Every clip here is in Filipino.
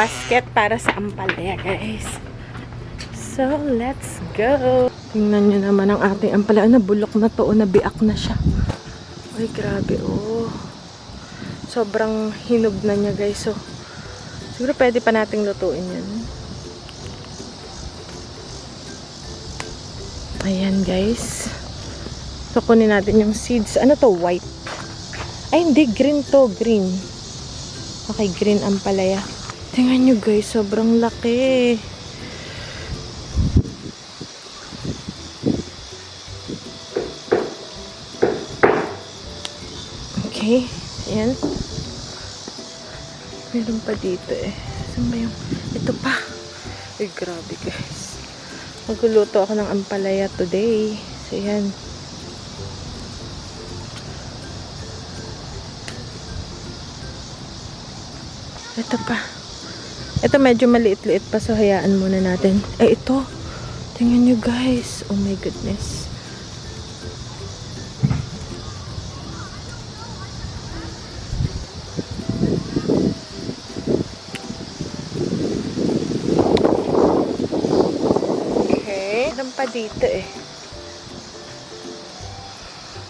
basket para sa ampalaya, guys. So, let's go. Tingnan nyo naman ang ating ampalaya. Nabulok na to o nabiak na siya. Ay, grabe, oh. Sobrang hinog na niya, guys. So, siguro pwede pa nating lutuin yan. Ayan, guys. So, kunin natin yung seeds. Ano to? White. Ay, hindi. Green to. Green. Okay, green ampalaya. Tingnan nyo, guys. Sobrang laki. Okay. Ayan. Meron pa dito eh. Saan ba yung... Ito pa. Ay, grabe, guys. Magluluto ako ng ampalaya today. So, ayan. Ito pa. Ito medyo maliit-liit pa. So, hayaan muna natin. Eh, ito. Tingnan nyo, guys. Oh my goodness. Okay. Meron pa dito eh.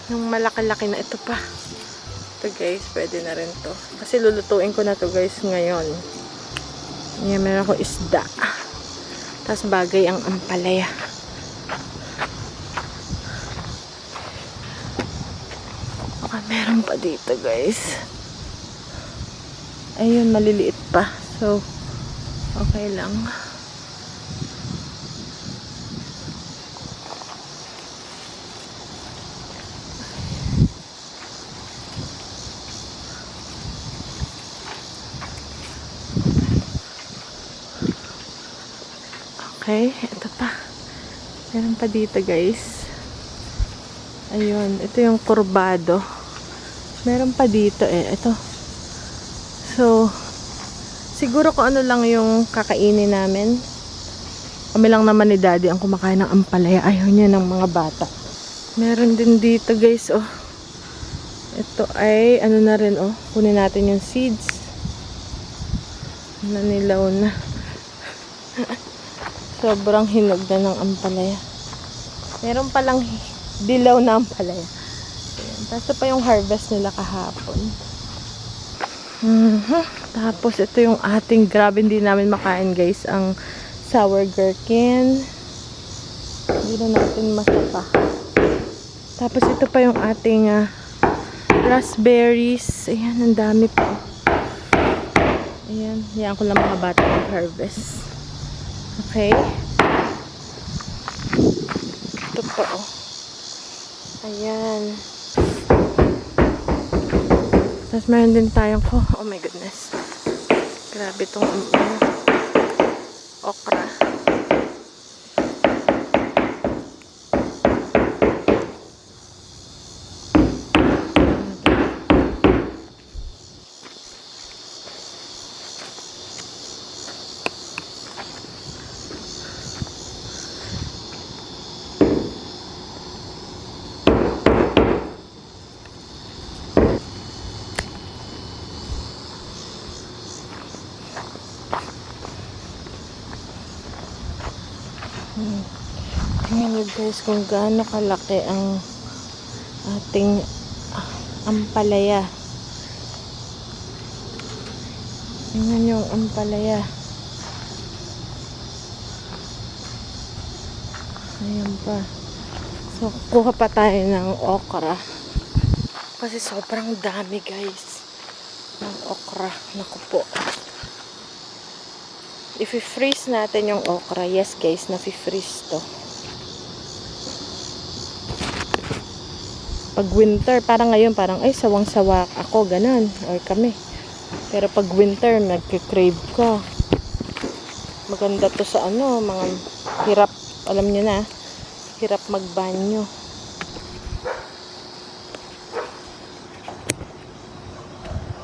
Yung malaki-laki na ito pa. Ito guys, pwede na rin to. Kasi lulutuin ko na to guys ngayon. Ayan, meron ako isda. Tapos bagay ang ampalaya. Baka meron pa dito guys. Ayun, maliliit pa. So, okay lang. Okay, ito pa. Meron pa dito guys. Ayun, ito yung kurbado. Meron pa dito eh. Ito. So, siguro kung ano lang yung kakainin namin. Kami lang naman ni daddy ang kumakain ng ampalaya. Ayaw niya ng mga bata. Meron din dito guys, oh. Ito ay, ano na rin, oh. Kunin natin yung seeds. Nanilaw na. Sobrang hinog na ng ampalaya. Meron palang dilaw na ampalaya. Ayan. Tapos pa yung harvest nila kahapon. Tapos ito yung ating, grabe hindi namin makain guys, ang sour gherkin. Hindi na natin masapa. Tapos ito pa yung ating raspberries. Ayan, ang dami pa. Ayan, yan ko lang mga bata mag-harvest. Okay. Ito pa, oh. Ayan. Tapos meron din tayong, oh my goodness. Grabe itong okra. Tingnan nyo guys kung gaano kalaki ang ating ampalaya. Tingnan nyo ang ampalaya. Ayan pa. So, kuha pa tayo ng okra. Kasi sobrang dami guys ng okra. Naku po. I-freeze natin yung okra. Yes guys, na-freeze to. Pag winter, parang ngayon, parang ay sawang-sawa ako, ganun. Or kami. Pero pag winter, nagka-crave ka. Maganda to sa ano, mga hirap, alam nyo na, hirap magbanyo.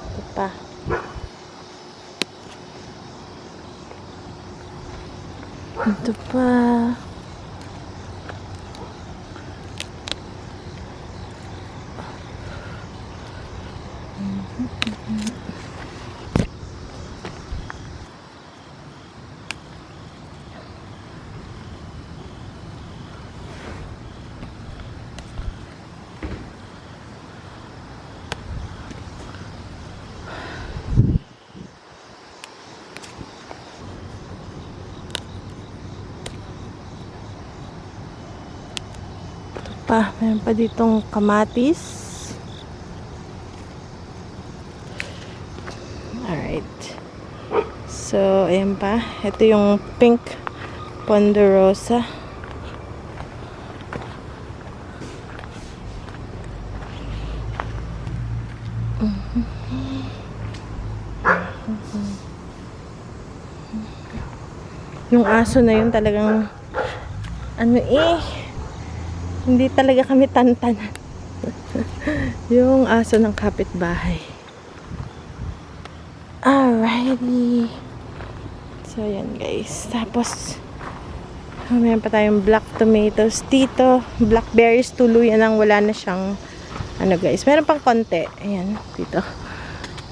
Ito pa. Ito pa. pa, meron pa ditong kamatis. Alright. So, ayan pa. Ito yung pink ponderosa. Yung aso na yun talagang hindi talaga kami tantanan. Yung aso ng kapitbahay. Alrighty. So, yan guys. Tapos, mayroon pa tayong black tomatoes dito. Blackberries, tuluyan ang wala na siyang guys. Meron pang konti. Ayan, dito.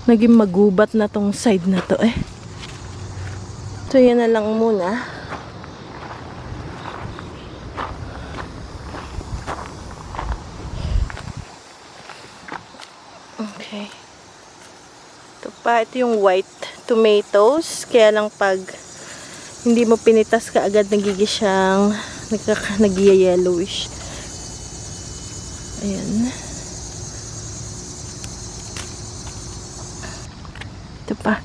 Naging magubat na tong side na to eh. So, yan na lang muna. Okay. Ito pa, ito yung white tomatoes. Kaya lang pag hindi mo pinitas ka agad, nagiging siyang nag-yellowish. Ayan. Ito pa.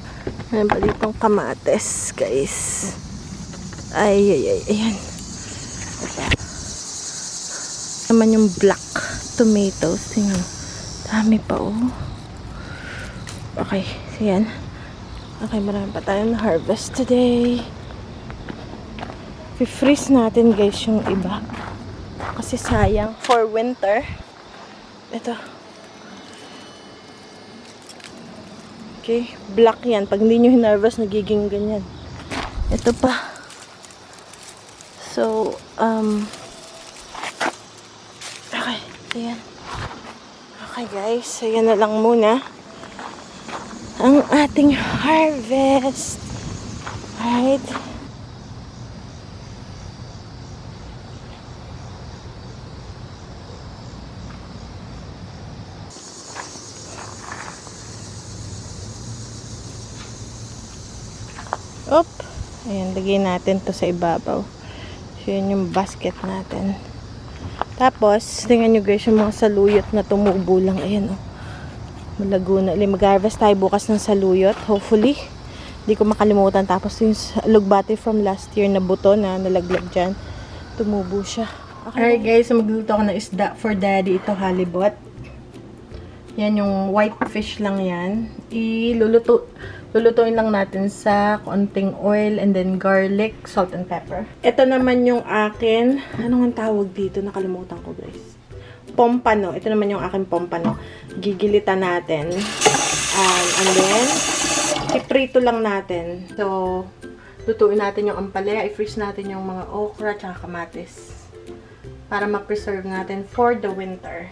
Ayan pa ditong kamates, guys. Ayan. Ito. Naman yung black tomatoes. Tingnan. Dami pa, oh. Okay, so yan. Okay, marami pa tayong harvest today. I-freeze natin, guys, yung iba. Kasi sayang for winter. Ito. Okay, black yan. Pag hindi nyo hinarvest, nagiging ganyan. Ito pa. So, okay, ayan. Okay guys, so yan na lang muna ang ating harvest. Alright. Op. Ayan, lagay natin to sa ibabaw. So, yun yung basket natin. Tapos, tingnan nyo guys, yung mga saluyot na tumubo lang. Ayan, oh. Malago na. Mag-harvest tayo bukas ng saluyot. Hopefully. Hindi ko makalimutan. Tapos, yung lugbati from last year na buto na nalaglag dyan. Tumubo siya. Okay. Alright guys, so magluto ako ng isda for daddy. Ito halibut. Yan yung white fish lang yan. Lulutuin lang natin sa konting oil and then garlic, salt and pepper. Ito naman yung akin. Anong ang tawag dito? Nakalimutan ko guys. Pompano. Ito naman yung akin pompano. Gigilitan natin. And then, iprito lang natin. So, lutuin natin yung ampalaya. I-freeze natin yung mga okra at kamatis. Para ma-preserve natin for the winter.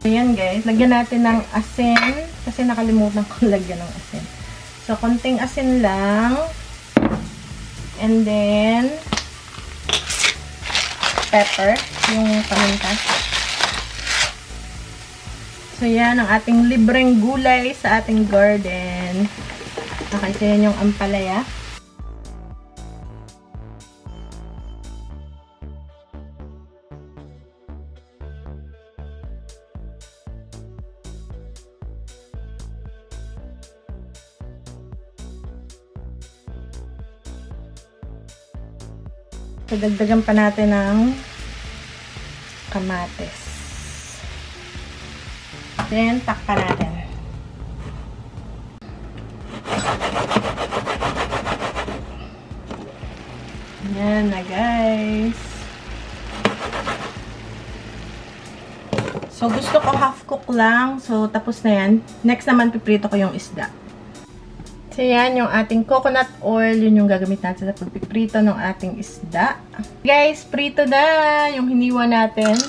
Ayan guys, lagyan natin ng asin. Kasi nakalimutan ko lagyan ng asin. So, konting asin lang. And then, pepper, yung paminta. So, yan ang ating libreng gulay sa ating garden. Okay, so yan yung ampalaya. So, dagdagan pa natin ng kamatis. Then, takpan natin. Yan na, guys. So, gusto ko half cook lang. So, tapos na yan. Next naman, piprito ko yung isda. So, yan yung ating coconut oil. Yun yung gagamit natin sa pagpiprito ng ating isda. Guys, prito na yung hiniwa natin.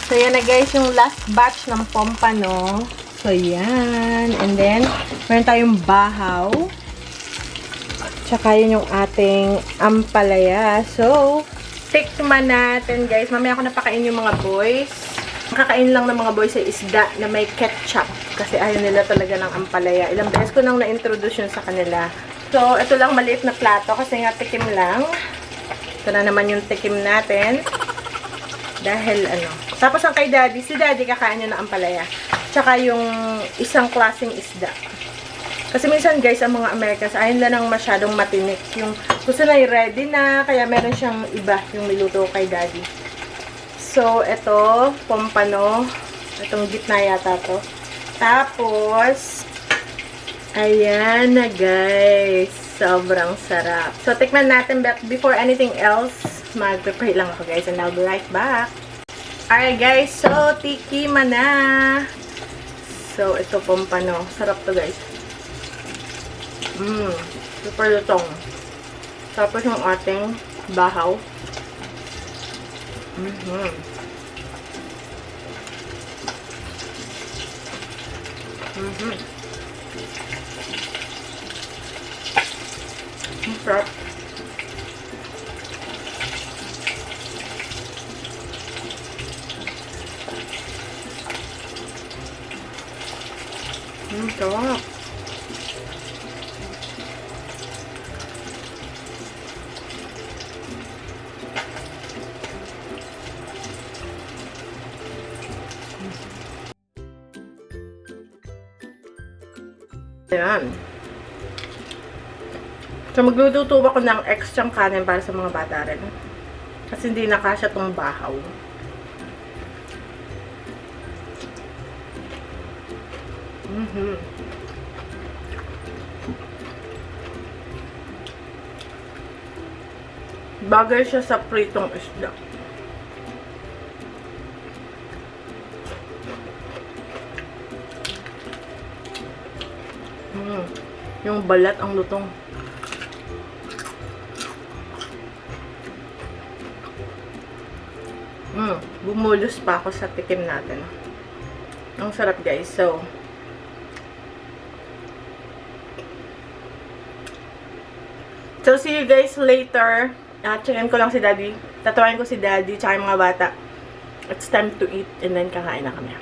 So, yan na guys, yung last batch ng pompano. So, yan. And then, meron tayong bahaw. Tsaka yun yung ating ampalaya. So, tikman natin guys. Mamaya ako napakain yung mga boys. Kakain lang ng mga boys ay isda na may ketchup. Kasi ayaw nila talaga ng ampalaya. Ilang beses ko nang na-introduce yun sa kanila. So, ito lang maliit na plato kasi nga tikim lang. Ito na naman yung tikim natin. Dahil ano. Tapos ang kay daddy, si daddy kakain niya na ampalaya. Tsaka yung isang klaseng isda. Kasi minsan guys, ang mga Americans, ayaw nila nang masyadong matinik. Yung gusto na ready na, kaya meron siyang iba yung niluto kay daddy. So, ito, pompano. Itong gitna yata to. Tapos, ayan na guys. Sobrang sarap. So, tikman natin, but before anything else, mag-prepare lang ako guys and I'll be right back. Alright guys, so tikiman na. So ito pompano. Sarap to guys. Super lutong. Tapos yung ating bahaw. Sarap. Sarap. Ayan. So, magluluto ako ng extra kanin para sa mga bata rin. Kasi hindi nakasya tong bahaw. Bagay siya sa pritong isda. Yung balat ang lutong. Bumulos pa ako sa tikim natin. Ang sarap guys. So, see you guys later. Checkin ko lang si daddy. Tatawain ko si daddy tsaka yung mga bata. It's time to eat and then kakain na kami.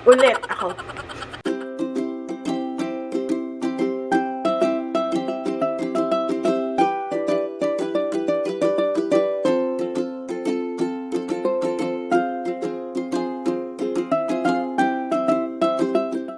Ulit ako.